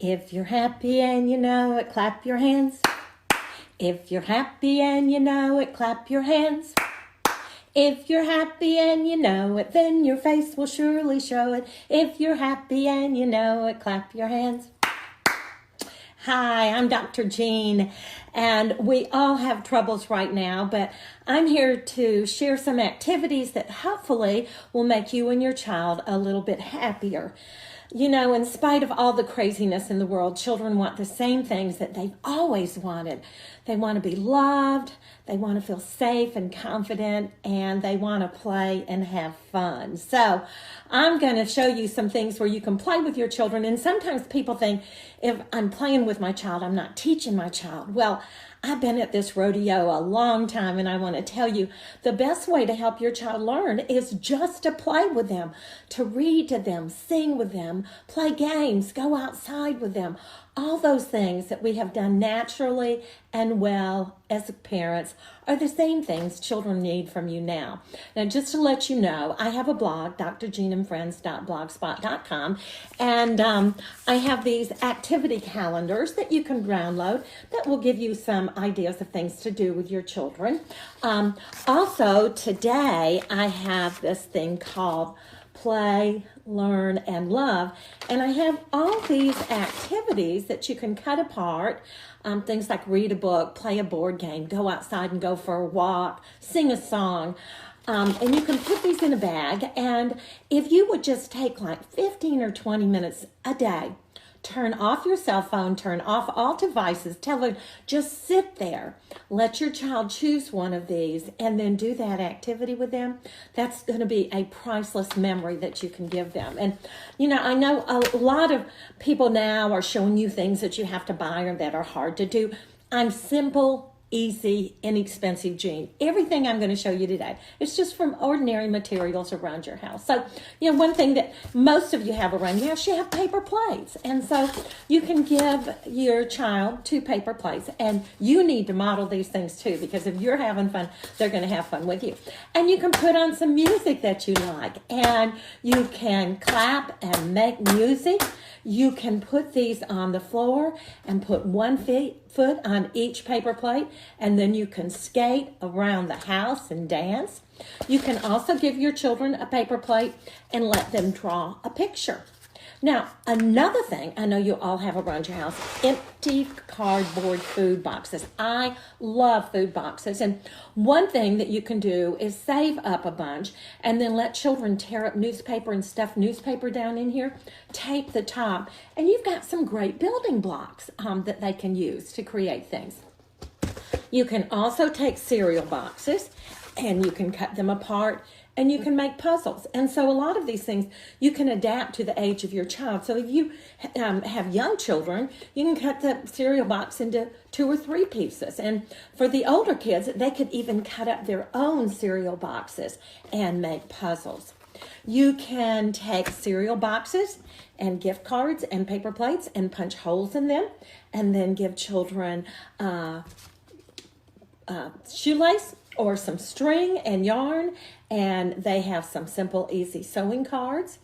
If you're happy and you know it, clap your hands. If you're happy and you know it, clap your hands. If you're happy and you know it, then your face will surely show it. If you're happy and you know it, clap your hands. Hi, I'm Dr. Jean, and we all have troubles right now, but I'm here to share some activities that hopefully will make you and your child a little bit happier. You know, in spite of all the craziness in the world, children want the same things that they've always wanted. They want to be loved, they want to feel safe and confident, and they want to play and have fun. So I'm going to show you some things where you can play with your children. And sometimes people think, if I'm playing with my child, I'm not teaching my child. Well, I've been at this rodeo a long time, and I want to tell you the best way to help your child learn is just to play with them, to read to them, sing with them, play games, go outside with them. All those things that we have done naturally and well as parents are the same things children need from you now. Now, just to let you know, I have a blog, drjeanandfriends.blogspot.com, and I have these activity calendars that you can download that will give you some ideas of things to do with your children. Also, today I have this thing called Play, Learn, and Love. And I have all these activities that you can cut apart. Things like read a book, play a board game, go outside and go for a walk, sing a song. And you can put these in a bag. And if you would just take like 15 or 20 minutes a day, turn off your cell phone, turn off all devices, television, just sit there. Let your child choose one of these and then do that activity with them. That's going to be a priceless memory that you can give them. And, you know, I know a lot of people now are showing you things that you have to buy or that are hard to do. I'm simple, easy, inexpensive Jean. Everything I'm going to show you today, it's just from ordinary materials around your house. So, you know, one thing that most of you have around your house, you have paper plates. And so you can give your child 2 paper plates, and you need to model these things too, because if you're having fun, they're going to have fun with you. And you can put on some music that you like, and you can clap and make music. You can put these on the floor and put 1 foot on each paper plate, and then you can skate around the house and dance. You can also give your children a paper plate and let them draw a picture. Now, another thing I know you all have around your house, empty cardboard food boxes. I love food boxes. And one thing that you can do is save up a bunch and then let children tear up newspaper and stuff newspaper down in here, tape the top, and you've got some great building blocks that they can use to create things. You can also take cereal boxes and you can cut them apart, and you can make puzzles. And so a lot of these things you can adapt to the age of your child. So if you have young children, you can cut the cereal box into 2 or 3 pieces. And for the older kids, they could even cut up their own cereal boxes and make puzzles. You can take cereal boxes and gift cards and paper plates and punch holes in them, and then give children shoelace or some string and yarn, and they have some simple, easy sewing cards.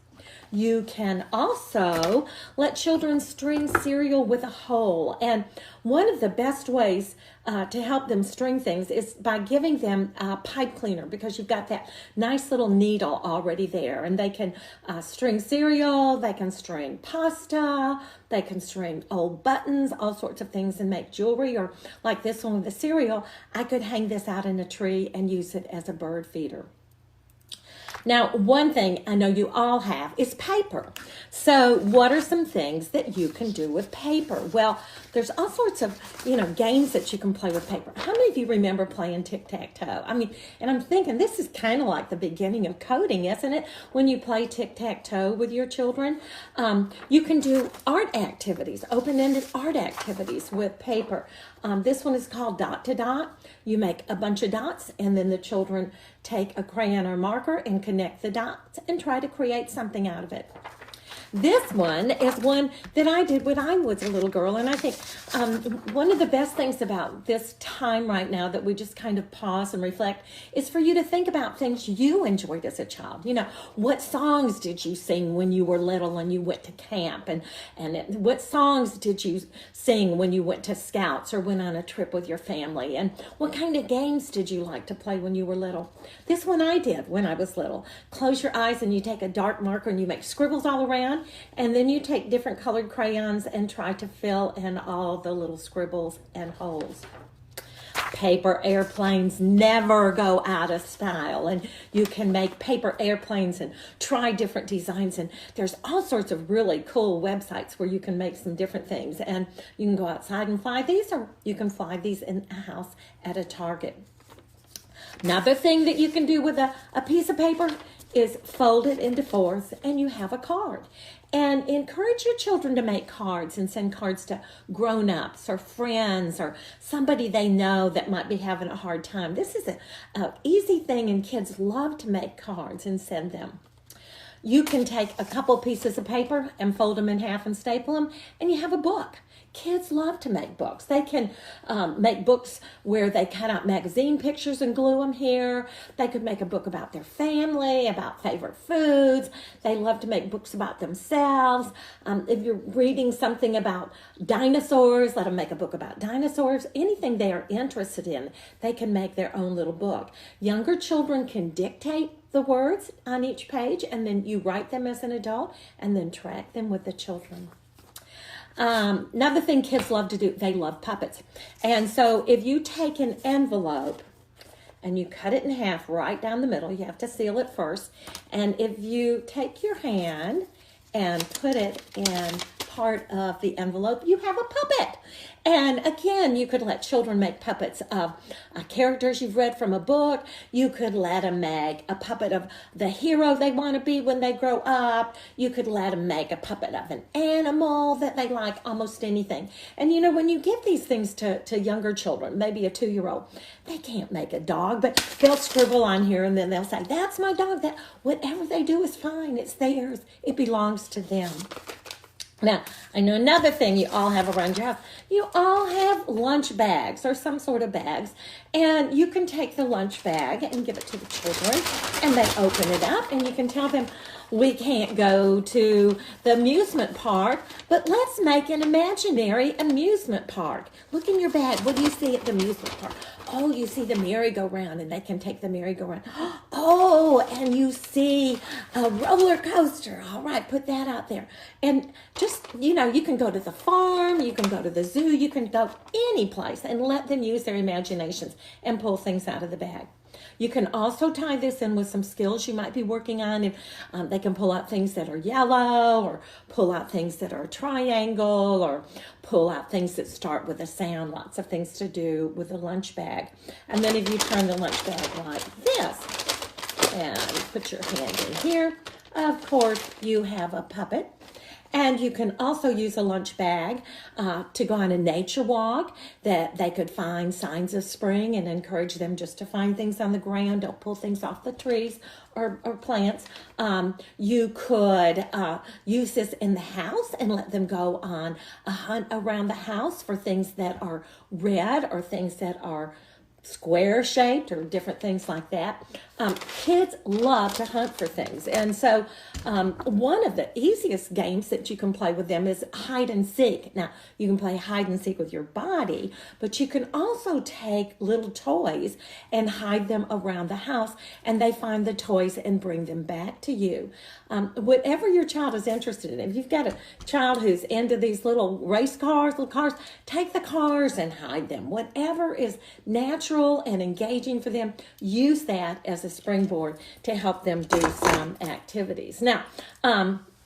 You can also let children string cereal with a hole. And one of the best ways to help them string things is by giving them a pipe cleaner, because you've got that nice little needle already there. And they can string cereal, they can string pasta, they can string old buttons, all sorts of things, and make jewelry. Or like this one with the cereal, I could hang this out in a tree and use it as a bird feeder. Now, one thing I know you all have is paper. So what are some things that you can do with paper? Well, there's all sorts of, games that you can play with paper. How many of you remember playing tic-tac-toe? I mean, and I'm thinking this is kind of like the beginning of coding, isn't it? When you play tic-tac-toe with your children. You can do art activities, open-ended art activities with paper. This one is called Dot to Dot. You make a bunch of dots, and then the children take a crayon or marker and connect the dots and try to create something out of it. This one is one that I did when I was a little girl, and I think one of the best things about this time right now that we just kind of pause and reflect is for you to think about things you enjoyed as a child. You know, what songs did you sing when you were little and you went to camp, and what songs did you sing when you went to Scouts or went on a trip with your family, and what kind of games did you like to play when you were little? This one I did when I was little. Close your eyes and you take a dark marker and you make scribbles all around, and then you take different colored crayons and try to fill in all the little scribbles and holes. Paper airplanes never go out of style, and you can make paper airplanes and try different designs, and there's all sorts of really cool websites where you can make some different things, and you can go outside and fly these, or you can fly these in a house at a Target. Another thing that you can do with a piece of paper is fold it into fours and you have a card. And encourage your children to make cards and send cards to grown-ups or friends or somebody they know that might be having a hard time. This is an easy thing, and kids love to make cards and send them. You can take a couple pieces of paper and fold them in half and staple them, and you have a book. Kids love to make books. They can make books where they cut out magazine pictures and glue them here. They could make a book about their family, about favorite foods. They love to make books about themselves. If you're reading something about dinosaurs, let them make a book about dinosaurs. Anything they are interested in, they can make their own little book. Younger children can dictate the words on each page, and then you write them as an adult and then track them with the children. Another thing kids love to do, they love puppets. And so if you take an envelope and you cut it in half right down the middle, you have to seal it first. And if you take your hand and put it in part of the envelope, you have a puppet. And again, you could let children make puppets of characters you've read from a book. You could let them make a puppet of the hero they want to be when they grow up. You could let them make a puppet of an animal that they like, almost anything. And you know, when you give these things to younger children, maybe a 2-year-old, they can't make a dog, but they'll scribble on here and then they'll say, that's my dog. That whatever they do is fine. It's theirs. It belongs to them. Now, I know another thing you all have around your house. You all have lunch bags or some sort of bags, and you can take the lunch bag and give it to the children, and they open it up, and you can tell them, we can't go to the amusement park, but let's make an imaginary amusement park. Look in your bag. What do you see at the amusement park? Oh, you see the merry-go-round, and they can take the merry-go-round. Oh, and you see a roller coaster. All right, put that out there. And just, you know, you can go to the farm, you can go to the zoo, you can go any place and let them use their imaginations and pull things out of the bag. You can also tie this in with some skills you might be working on. If they can pull out things that are yellow, or pull out things that are a triangle, or pull out things that start with a sound. Lots of things to do with a lunch bag. And then if you turn the lunch bag like this and put your hand in here, of course you have a puppet. And you can also use a lunch bag to go on a nature walk, that they could find signs of spring and encourage them just to find things on the ground. Don't pull things off the trees or plants. You could use this in the house and let them go on a hunt around the house for things that are red or things that are square shaped or different things like that. Kids love to hunt for things. And so one of the easiest games that you can play with them is hide and seek. Now, you can play hide and seek with your body, but you can also take little toys and hide them around the house, and they find the toys and bring them back to you. Whatever your child is interested in, if you've got a child who's into these little race cars, little cars, take the cars and hide them. Whatever is natural and engaging for them, use that as a springboard to help them do some activities. Now,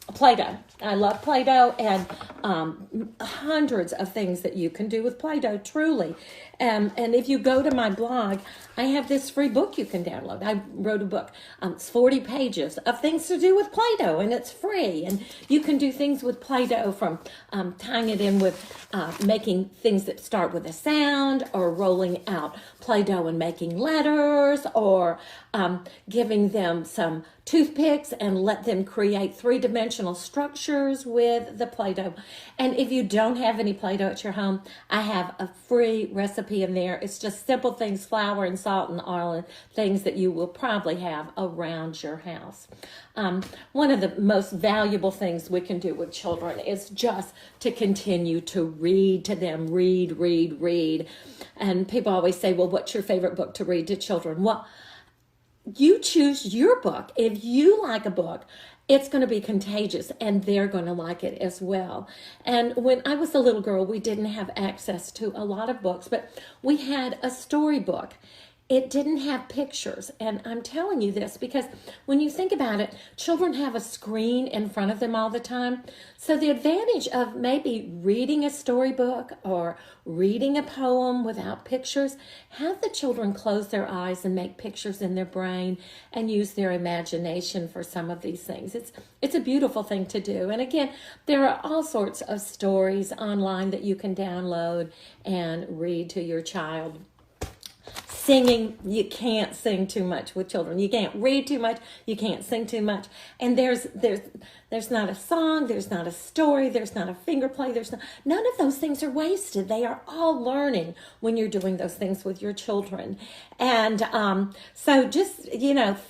Play-Doh. I love Play-Doh, and hundreds of things that you can do with Play-Doh, truly. And if you go to my blog, I have this free book you can download. I wrote a book. It's 40 pages of things to do with Play-Doh, and it's free. And you can do things with Play-Doh, from tying it in with making things that start with a sound, or rolling out Play-Doh and making letters, or giving them some toothpicks and let them create 3-dimensional three-dimensional structures with the Play-Doh. And if you don't have any Play-Doh at your home, I have a free recipe in there. It's just simple things, flour and salt and oil, and things that you will probably have around your house. One of the most valuable things we can do with children is just to continue to read to them, read. And people always say, well, what's your favorite book to read to children? Well, you choose your book. If you like a book, it's going to be contagious and they're going to like it as well. And when I was a little girl, we didn't have access to a lot of books, but we had a storybook. It didn't have pictures. And I'm telling you this because when you think about it, children have a screen in front of them all the time. So the advantage of maybe reading a storybook or reading a poem without pictures, have the children close their eyes and make pictures in their brain and use their imagination for some of these things. It's a beautiful thing to do. And again, there are all sorts of stories online that you can download and read to your child. Singing, you can't sing too much with children. You can't read too much. You can't sing too much. And there's not a song. There's not a story. There's not a finger play. None of those things are wasted. They are all learning when you're doing those things with your children. And so just,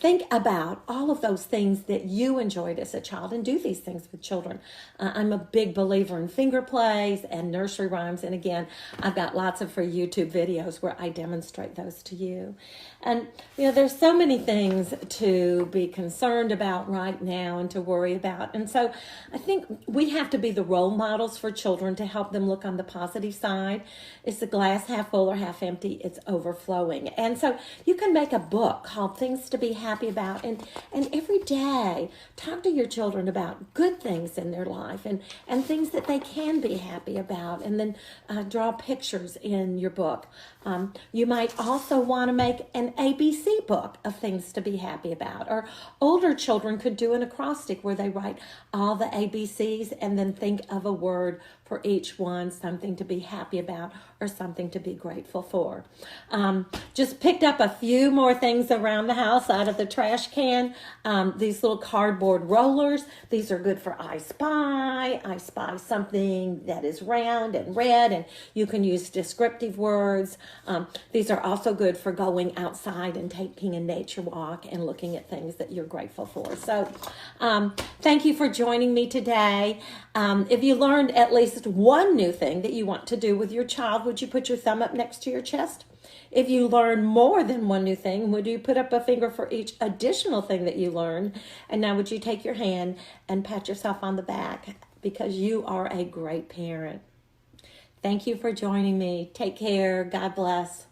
think about all of those things that you enjoyed as a child and do these things with children. I'm a big believer in finger plays and nursery rhymes. And again, I've got lots of free YouTube videos where I demonstrate those to you. And, there's so many things to be concerned about right now and to worry about. And so I think we have to be the role models for children to help them look on the positive side. Is the glass half full or half empty? It's overflowing. And so you can make a book called Things to Be Happy About. And every day, talk to your children about good things in their life and things that they can be happy about. And then draw pictures in your book. You might also want to make an ABC book of things to be happy about. Or older children could do an acrostic where they write all the ABCs and then think of a word for each one, something to be happy about or something to be grateful for. Just picked up a few more things around the house out of the trash can. These little cardboard rollers. These are good for I Spy. I spy something that is round and red, and you can use descriptive words. These are also good for going outside and taking a nature walk and looking at things that you're grateful for. So thank you for joining me today. If you learned at least one new thing that you want to do with your child, would you put your thumb up next to your chest? If you learn more than one new thing, would you put up a finger for each additional thing that you learned? And now would you take your hand and pat yourself on the back because you are a great parent. Thank you for joining me. Take care. God bless.